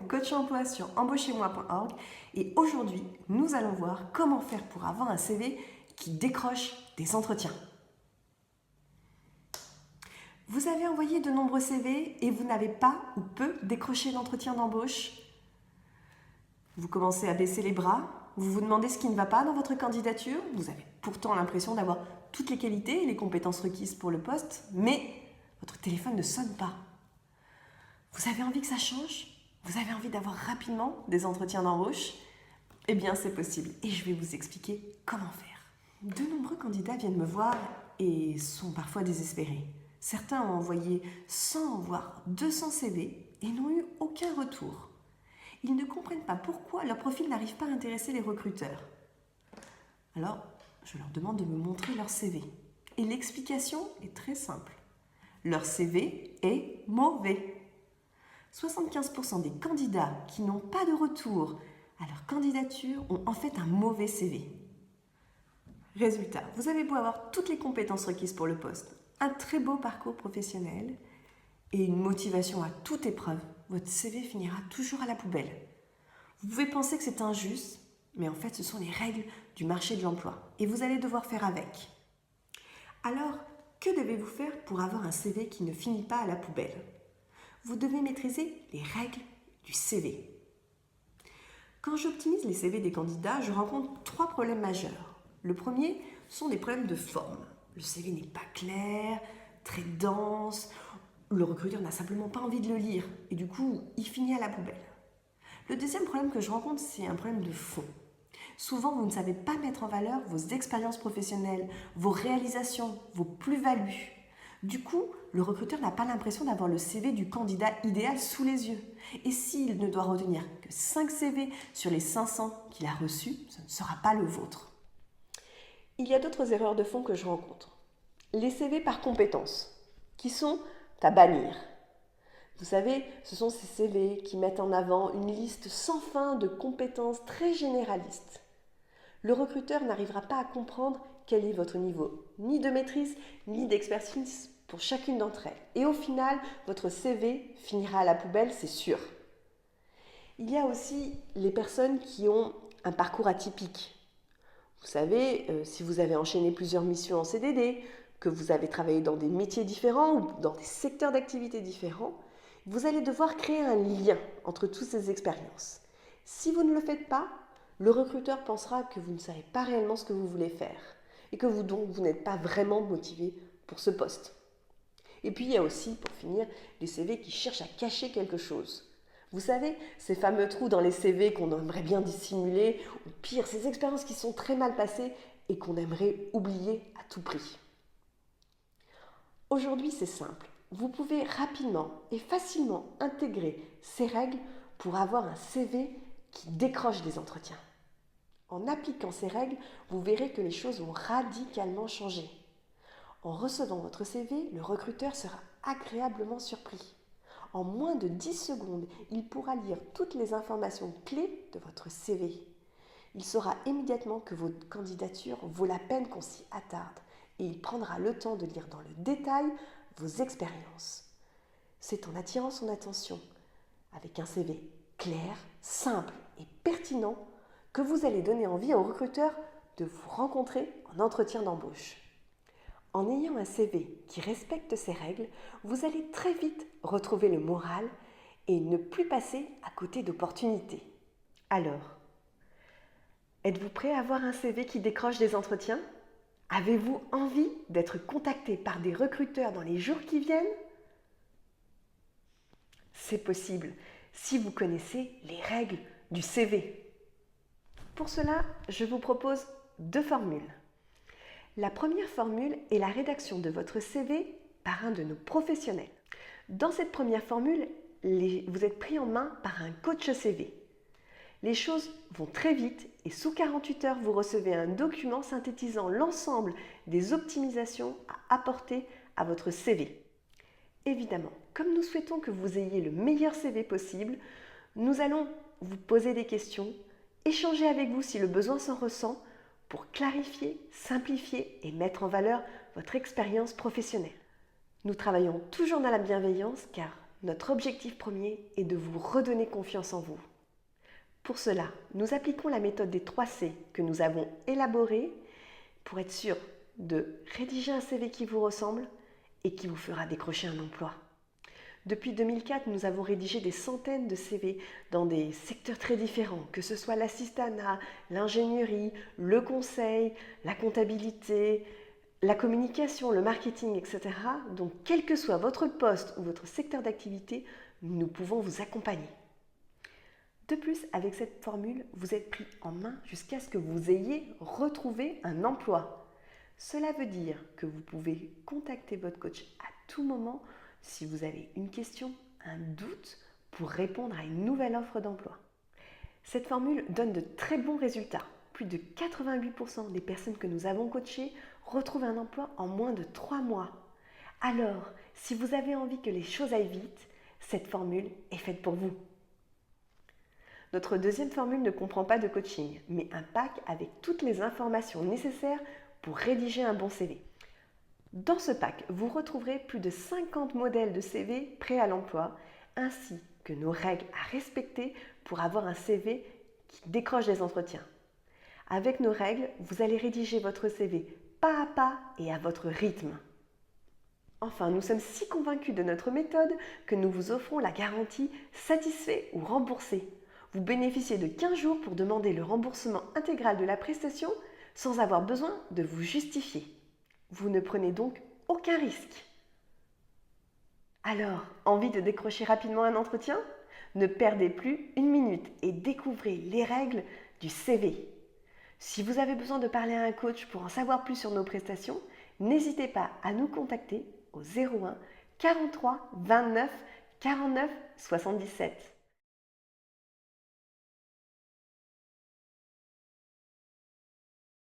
Coach emploi sur embauchez-moi.org et aujourd'hui, nous allons voir comment faire pour avoir un CV qui décroche des entretiens. Vous avez envoyé de nombreux CV et vous n'avez pas ou peu décroché d'entretien d'embauche. Vous commencez à baisser les bras, vous vous demandez ce qui ne va pas dans votre candidature, vous avez pourtant l'impression d'avoir toutes les qualités et les compétences requises pour le poste, mais votre téléphone ne sonne pas. Vous avez envie que ça change ? Vous avez envie d'avoir rapidement des entretiens d'embauche ? Eh bien, c'est possible et je vais vous expliquer comment faire. De nombreux candidats viennent me voir et sont parfois désespérés. Certains ont envoyé 100 voire 200 CV et n'ont eu aucun retour. Ils ne comprennent pas pourquoi leur profil n'arrive pas à intéresser les recruteurs. Alors, je leur demande de me montrer leur CV. Et l'explication est très simple. Leur CV est mauvais. 75% des candidats qui n'ont pas de retour à leur candidature ont en fait un mauvais CV. Résultat, vous avez beau avoir toutes les compétences requises pour le poste, un très beau parcours professionnel et une motivation à toute épreuve, votre CV finira toujours à la poubelle. Vous pouvez penser que c'est injuste, mais en fait ce sont les règles du marché de l'emploi et vous allez devoir faire avec. Alors, que devez-vous faire pour avoir un CV qui ne finit pas à la poubelle ? Vous devez maîtriser les règles du CV. Quand j'optimise les CV des candidats, je rencontre 3 problèmes majeurs. Le premier sont des problèmes de forme. Le CV n'est pas clair, très dense, le recruteur n'a simplement pas envie de le lire et du coup, il finit à la poubelle. Le deuxième problème que je rencontre, c'est un problème de fond. Souvent, vous ne savez pas mettre en valeur vos expériences professionnelles, vos réalisations, vos plus-values. Du coup, le recruteur n'a pas l'impression d'avoir le CV du candidat idéal sous les yeux. Et s'il ne doit retenir que 5 CV sur les 500 qu'il a reçus, ce ne sera pas le vôtre. Il y a d'autres erreurs de fond que je rencontre. Les CV par compétences, qui sont à bannir. Vous savez, ce sont ces CV qui mettent en avant une liste sans fin de compétences très généralistes. Le recruteur n'arrivera pas à comprendre quel est votre niveau, ni de maîtrise, ni d'expertise pour chacune d'entre elles. Et au final, votre CV finira à la poubelle, c'est sûr. Il y a aussi les personnes qui ont un parcours atypique. Vous savez, si vous avez enchaîné plusieurs missions en CDD, que vous avez travaillé dans des métiers différents ou dans des secteurs d'activité différents, vous allez devoir créer un lien entre toutes ces expériences. Si vous ne le faites pas, le recruteur pensera que vous ne savez pas réellement ce que vous voulez faire et que vous n'êtes pas vraiment motivé pour ce poste. Et puis il y a aussi, pour finir, les CV qui cherchent à cacher quelque chose. Vous savez, ces fameux trous dans les CV qu'on aimerait bien dissimuler, ou pire, ces expériences qui sont très mal passées et qu'on aimerait oublier à tout prix. Aujourd'hui, c'est simple. Vous pouvez rapidement et facilement intégrer ces règles pour avoir un CV qui décroche des entretiens. En appliquant ces règles, vous verrez que les choses vont radicalement changer. En recevant votre CV, le recruteur sera agréablement surpris. En moins de 10 secondes, il pourra lire toutes les informations clés de votre CV. Il saura immédiatement que votre candidature vaut la peine qu'on s'y attarde et il prendra le temps de lire dans le détail vos expériences. C'est en attirant son attention avec un CV clair, simple et pertinent que vous allez donner envie au recruteur de vous rencontrer en entretien d'embauche. En ayant un CV qui respecte ces règles, vous allez très vite retrouver le moral et ne plus passer à côté d'opportunités. Alors, êtes-vous prêt à avoir un CV qui décroche des entretiens ? Avez-vous envie d'être contacté par des recruteurs dans les jours qui viennent ? C'est possible si vous connaissez les règles du CV. Pour cela, je vous propose 2 formules. La première formule est la rédaction de votre CV par un de nos professionnels. Dans cette première formule, vous êtes pris en main par un coach CV. Les choses vont très vite et sous 48 heures, vous recevez un document synthétisant l'ensemble des optimisations à apporter à votre CV. Évidemment, comme nous souhaitons que vous ayez le meilleur CV possible, nous allons vous poser des questions, échanger avec vous si le besoin s'en ressent pour clarifier, simplifier et mettre en valeur votre expérience professionnelle. Nous travaillons toujours dans la bienveillance car Notre objectif premier est de vous redonner confiance en vous. Pour cela, nous appliquons la méthode des 3 C que nous avons élaborée pour être sûr de rédiger un CV qui vous ressemble et qui vous fera décrocher un emploi. Depuis 2004, nous avons rédigé des centaines de CV dans des secteurs très différents, que ce soit l'assistanat, l'ingénierie, le conseil, la comptabilité, la communication, le marketing, etc. Donc, quel que soit votre poste ou votre secteur d'activité, nous pouvons vous accompagner. De plus, avec cette formule, vous êtes pris en main jusqu'à ce que vous ayez retrouvé un emploi. Cela veut dire que vous pouvez contacter votre coach à tout moment si vous avez une question, un doute pour répondre à une nouvelle offre d'emploi. Cette formule donne de très bons résultats. Plus de 88% des personnes que nous avons coachées retrouvent un emploi en moins de 3 mois. Alors, si vous avez envie que les choses aillent vite, cette formule est faite pour vous. Notre deuxième formule ne comprend pas de coaching, mais un pack avec toutes les informations nécessaires pour rédiger un bon CV. Dans ce pack, vous retrouverez plus de 50 modèles de CV prêts à l'emploi, ainsi que nos règles à respecter pour avoir un CV qui décroche des entretiens. Avec nos règles, vous allez rédiger votre CV pas à pas et à votre rythme. Enfin, nous sommes si convaincus de notre méthode que nous vous offrons la garantie satisfait ou remboursé. Vous bénéficiez de 15 jours pour demander le remboursement intégral de la prestation sans avoir besoin de vous justifier. Vous ne prenez donc aucun risque. Alors, envie de décrocher rapidement un entretien ? Ne perdez plus une minute et découvrez les règles du CV. Si vous avez besoin de parler à un coach pour en savoir plus sur nos prestations, n'hésitez pas à nous contacter au 01 43 29 49 77.